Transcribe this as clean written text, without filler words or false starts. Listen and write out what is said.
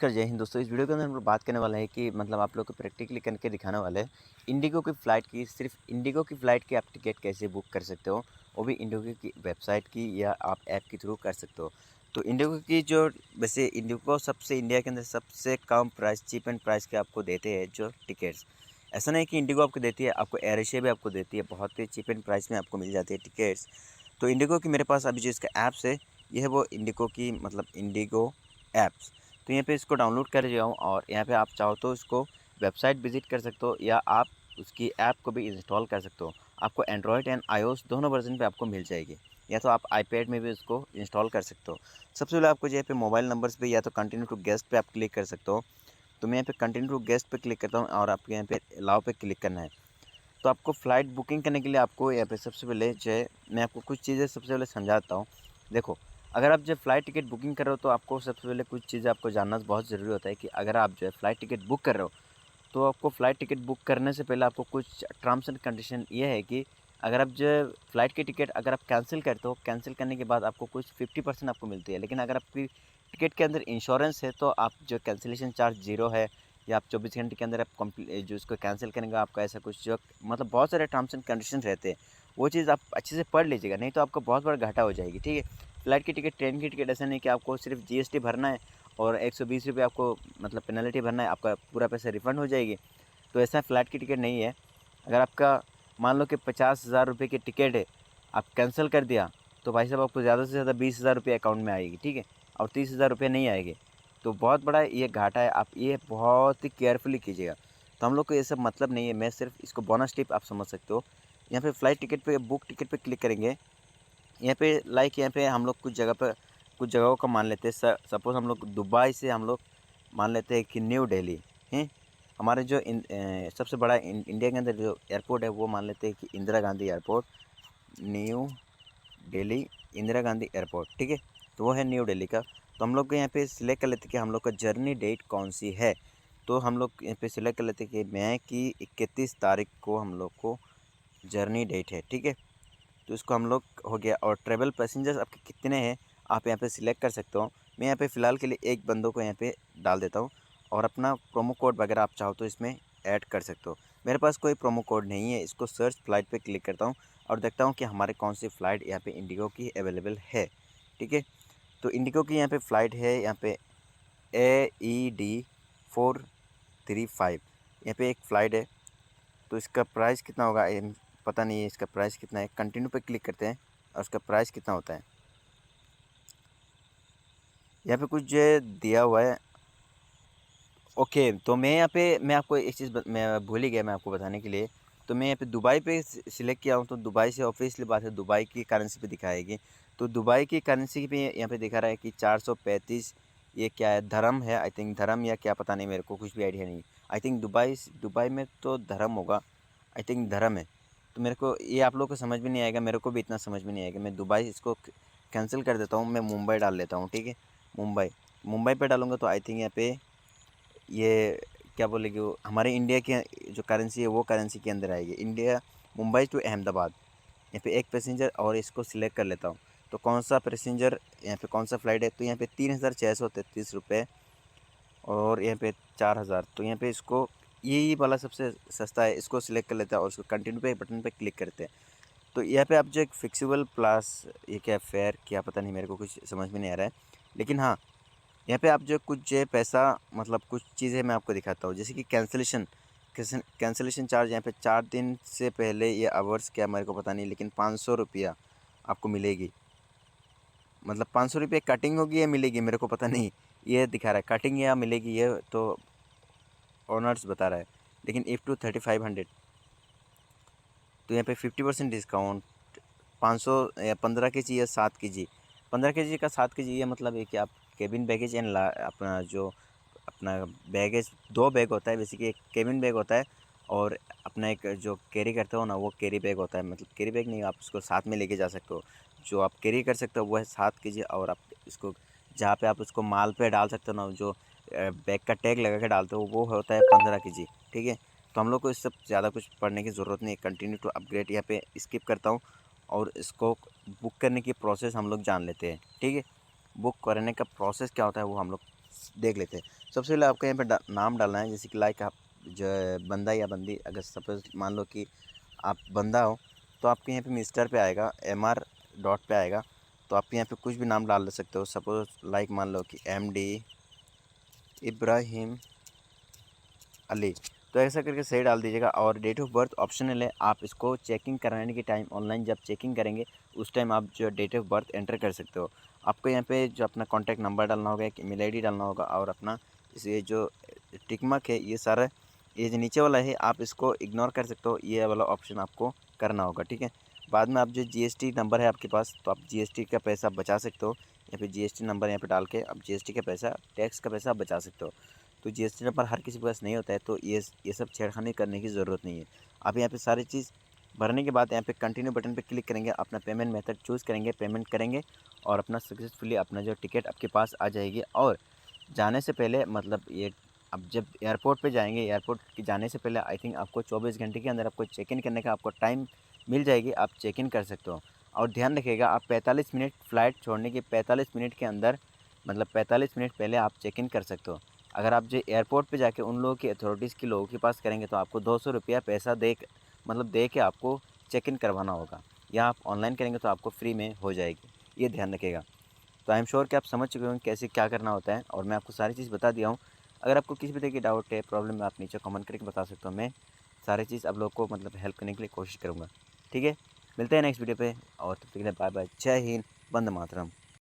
नमस्कार, जय हिंद दोस्तों। इस वीडियो के अंदर हम लोग बात करने वाले हैं कि मतलब आप लोग को प्रैक्टिकली करके दिखाने वाले हैं इंडिगो की फ़्लाइट की। सिर्फ इंडिगो की फ़्लाइट की आप टिकट कैसे बुक कर सकते हो, वो भी इंडिगो की वेबसाइट की या आप ऐप के थ्रू कर सकते हो। तो इंडिगो की जो वैसे इंडिगो सबसे इंडिया के अंदर सबसे कम प्राइस, चीप एंड प्राइस के आपको देते हैं जो टिकट्स। ऐसा नहीं कि इंडिगो आपको देती है, आपको एयर एशिया भी आपको देती है, बहुत ही चीप एंड प्राइस में आपको मिल जाती है टिकट्स। तो इंडिगो की मेरे पास अभी जो इसका ऐप्स है, ये है वो इंडिगो की मतलब इंडिगो ऐप्स। तो यहाँ पे इसको डाउनलोड कर लिया हूँ और यहाँ पे आप चाहो तो इसको वेबसाइट विजिट कर सकते हो या आप उसकी ऐप को भी इंस्टॉल कर सकते हो। आपको एंड्रॉयड एंड आईओएस दोनों वर्जन पे आपको मिल जाएगी, या तो आप आईपैड में भी उसको इंस्टॉल कर सकते हो। सबसे पहले आपको यहाँ पे मोबाइल नंबर्स पे या तो कंटिन्यू टू गेस्ट पे आप क्लिक कर सकते हो। तो मैं यहाँ पे कंटिन्यू टू गेस्ट पे क्लिक करता हूँ और आपके यहाँ पे अलाउ पे क्लिक करना है। तो आपको फ़्लाइट बुकिंग करने के लिए आपको यहाँ पे सबसे पहले जो है मैं आपको कुछ चीज़ें सबसे पहले समझाता हूँ। देखो, अगर आप जो फ़्लाइट टिकट बुकिंग कर रहे हो तो आपको सबसे पहले कुछ चीज़ें आपको जानना बहुत ज़रूरी होता है कि अगर आप जो है फ़्लाइट टिकट बुक कर रहे हो, तो आपको फ़्लाइट टिकट बुक करने से पहले आपको कुछ टर्म्स एंड कंडीशन ये है कि अगर आप जो फ़्लाइट की टिकट अगर आप कैंसिल करते हो, कैंसिल करने के बाद आपको कुछ 50% आपको मिलती है। लेकिन अगर आपकी टिकट के अंदर इंश्योरेंस है तो आप जो कैंसिलेशन चार्ज ज़ीरो है, या आप 24 घंटे के अंदर आप जो इसको कैंसिल करेंगे आपका ऐसा कुछ जो मतलब बहुत सारे टर्म्स एंड कंडीशन रहते हैं, वो चीज़ आप अच्छे से पढ़ लीजिएगा, नहीं तो आपको बहुत बड़ा घाटा हो जाएगी, ठीक है। फ़्लाइट की टिकट, ट्रेन की टिकट ऐसा नहीं कि आपको सिर्फ जीएसटी भरना है और 120 रुपये आपको मतलब पेनल्टी भरना है, आपका पूरा पैसा रिफ़ंड हो जाएगी। तो ऐसा फ़्लाइट की टिकट नहीं है। अगर आपका मान लो कि 50,000 रुपये की टिकट है, आप कैंसिल कर दिया, तो भाई साहब आपको ज़्यादा से ज़्यादा 20,000 रुपये अकाउंट में आएगी, ठीक है? और 30,000 रुपये नहीं आएँगे। तो बहुत बड़ा ये घाटा है, आप ये बहुत ही केयरफुली कीजिएगा। तो हम लोग को ये सब मतलब नहीं है, मैं सिर्फ इसको बोनस टिप आप समझ सकते हो। यहाँ पे फ़्लाइट टिकट पे बुक टिकट पे क्लिक करेंगे। यहाँ पे यहाँ पे हम लोग कुछ जगहों का मान लेते हैं। सपोज़ हम लोग दुबई से हम लोग मान लेते हैं कि न्यू दिल्ली हैं। हमारे जो सबसे बड़ा इंडिया के अंदर जो एयरपोर्ट है वो मान लेते हैं कि Indira Gandhi airport, new Delhi Indira Gandhi airport, ठीक है। तो वो है न्यू दिल्ली का। तो हम लोग को यहाँ पे सिलेक्ट कर लेते हैं कि हम लोग का जर्नी डेट कौन सी है। तो हम लोग यहाँ पे सिलेक्ट कर लेते हैं कि मई की 31 तारीख को हम लोग को जर्नी डेट है, ठीक है। तो इसको हम लोग हो गया। और ट्रैवल पैसेंजर्स आपके कितने हैं आप यहाँ पे सिलेक्ट कर सकते हो। मैं यहाँ पे फ़िलहाल के लिए एक बंदों को यहाँ पे डाल देता हूँ और अपना प्रोमो कोड वगैरह आप चाहो तो इसमें ऐड कर सकते हो। मेरे पास कोई प्रोमो कोड नहीं है। इसको सर्च फ़्लाइट पे क्लिक करता हूँ और देखता हूँ कि हमारे कौन सी फ़्लाइट यहाँ पे इंडिगो की अवेलेबल है, ठीक है। तो इंडिगो की यहाँ पे फ़्लाइट है यहाँ पे AED435, यहाँ पे एक फ़्लाइट है। तो इसका प्राइस कितना होगा पता नहीं है इसका प्राइस कितना है। कंटिन्यू पे क्लिक करते हैं और उसका प्राइस कितना होता है। यहाँ पे कुछ जो है दिया हुआ है। ओके, तो मैं यहाँ पे मैं आपको एक चीज़ मैं भूल ही गया मैं आपको बताने के लिए। तो मैं यहाँ पे दुबई पे सिलेक्ट किया हूँ, तो दुबई से ऑब्वियसली बात है दुबई की करेंसी पे दिखाएगी। तो दुबई की करेंसी पे यहाँ पे दिखा रहा है कि 435, ये क्या है, धर्म है आई थिंक, धर्म या क्या पता नहीं, मेरे को कुछ भी आइडिया नहीं। आई थिंक दुबई में तो धर्म होगा, आई थिंक धर्म है। तो मेरे को ये आप लोग को समझ में नहीं आएगा, मेरे को भी इतना समझ में नहीं आएगा। मैं दुबई इसको कैंसिल कर देता हूँ, मैं मुंबई डाल लेता हूँ, ठीक है। मुंबई मुंबई पे डालूँगा तो आई थिंक यहाँ पे ये क्या बोलेंगे वो हमारे इंडिया की जो करेंसी है वो करेंसी के अंदर आएगी। इंडिया मुंबई टू अहमदाबाद, यहाँ पे एक पैसेंजर और इसको सिलेक्ट कर लेता हूँ। तो कौन सा पैसेंजर यहाँ पे कौन सा फ़्लाइट है, तो यहाँ पे 3,633 रुपये और यहाँ पे 4,000। तो यहाँ पे इसको यही वाला सबसे सस्ता है, इसको सिलेक्ट कर लेते हैं और उसको कंटिन्यू पे बटन पे क्लिक करते हैं। तो यहाँ पे आप जो एक फिक्सिबल प्लस, ये क्या फेयर क्या पता नहीं, मेरे को कुछ समझ में नहीं आ रहा है। लेकिन हाँ, यहाँ पे आप जो कुछ जो है पैसा मतलब कुछ चीज़ें मैं आपको दिखाता हूँ, जैसे कि कैंसिलेशन चार्ज यहाँ पे 4 दिन से पहले ये आवर्स क्या मेरे को पता नहीं, लेकिन 500 रुपया आपको मिलेगी। मतलब 500 रुपये कटिंग होगी या मिलेगी मेरे को पता नहीं, ये दिखा रहा है कटिंग या मिलेगी, ये तो ऑनर्स बता रहा है। लेकिन इफ़ टू 3500, तो यहाँ पे 50% डिस्काउंट, 500 या 15 kg या 7 kg, 15 kg का 7 kg, ये मतलब है कि आप केबिन बैगेज एंड अपना जो अपना बैगेज, दो बैग होता है बेसिकली, एक केबिन बैग होता है और अपना एक जो कैरी करते हो ना वो कैरी बैग होता है। मतलब कैरी बैग नहीं, आप उसको साथ में लेके जा सकते हो। जो आप कैरी कर सकते हो वो है 7 kg, और आप इसको जहाँ पे आप उसको माल पे डाल सकते हो ना, जो बैग का टैग लगा के डालते हो, वो होता है 15 kg, ठीक है। तो हम लोग को इस सब ज़्यादा कुछ पढ़ने की ज़रूरत नहीं है। कंटिन्यू टू अपग्रेड यहाँ पे स्किप करता हूँ और इसको बुक करने की प्रोसेस हम लोग जान लेते हैं, ठीक है। बुक करने का प्रोसेस क्या होता है वो हम लोग देख लेते हैं। सबसे पहले आपको यहाँ पे नाम डालना है, जैसे कि लाइक आप जो बंदा या बंदी, अगर सपोज मान लो कि आप बंदा हो तो आपके यहाँ पे मिस्टर पे आएगा, MR डॉट पे आएगा, तो आप यहाँ पे कुछ भी नाम डाल सकते हो। सपोज लाइक मान लो कि MD इब्राहिम अली, तो ऐसा करके सही डाल दीजिएगा। और डेट ऑफ बर्थ ऑप्शनल है, आप इसको चेकिंग कराने के टाइम ऑनलाइन जब चेकिंग करेंगे उस टाइम आप जो डेट ऑफ बर्थ एंटर कर सकते हो। आपको यहाँ पे जो अपना कॉन्टैक्ट नंबर डालना होगा, एक ईमेल ID डालना होगा, और अपना ये जो टिक मार्क है ये सारा, ये जो नीचे वाला है आप इसको इग्नोर कर सकते हो, ये वाला ऑप्शन आपको करना होगा, ठीक है। बाद में आप जो GST नंबर है आपके पास, तो आप GST का पैसा बचा सकते हो। यहाँ पे GST नंबर यहाँ पे डाल के आप GST का पैसा, टैक्स का पैसा बचा सकते हो। तो GST नंबर हर किसी के पास नहीं होता है, तो ये सब छेड़खानी करने की ज़रूरत नहीं है। आप यहाँ पे सारी चीज़ भरने के बाद यहाँ पे कंटिन्यू बटन पे क्लिक करेंगे, अपना पेमेंट मेथड चूज़ करेंगे, पेमेंट करेंगे, और अपना सक्सेसफुली अपना जो टिकट आपके पास आ जाएगी। और जाने से पहले मतलब ये, अब जब एयरपोर्ट पे जाएंगे, एयरपोर्ट के जाने से पहले आई थिंक आपको 24 घंटे के अंदर आपको चेक इन करने का आपको टाइम मिल जाएगी, आप चेक इन कर सकते हो। और ध्यान रखिएगा, आप 45 मिनट फ़्लाइट छोड़ने के 45 मिनट के अंदर, मतलब 45 मिनट पहले आप चेक इन कर सकते हो। अगर आप जो एयरपोर्ट पे जाके उन लोगों की अथॉरिटीज़ के लोगों के पास करेंगे तो आपको 200 रुपया पैसा दे के आपको चेक इन करवाना होगा, या आप ऑनलाइन करेंगे तो आपको फ्री में हो जाएगी, ये ध्यान रखिएगा। तो आई एम श्योर कि आप समझ चुके होंगे कैसे क्या करना होता है, और मैं आपको सारी चीज़ बता दिया हूँ। अगर आपको किसी भी तरह की डाउट है, प्रॉब्लम है, आप नीचे कमेंट करके बता सकते हो। मैं सारी चीज़ आप लोग को मतलब हेल्प करने के लिए कोशिश करूँगा, ठीक है। मिलते हैं नेक्स्ट वीडियो पे, और तब तक के लिए बाय बाय, जय हिंद, वंदे मातरम।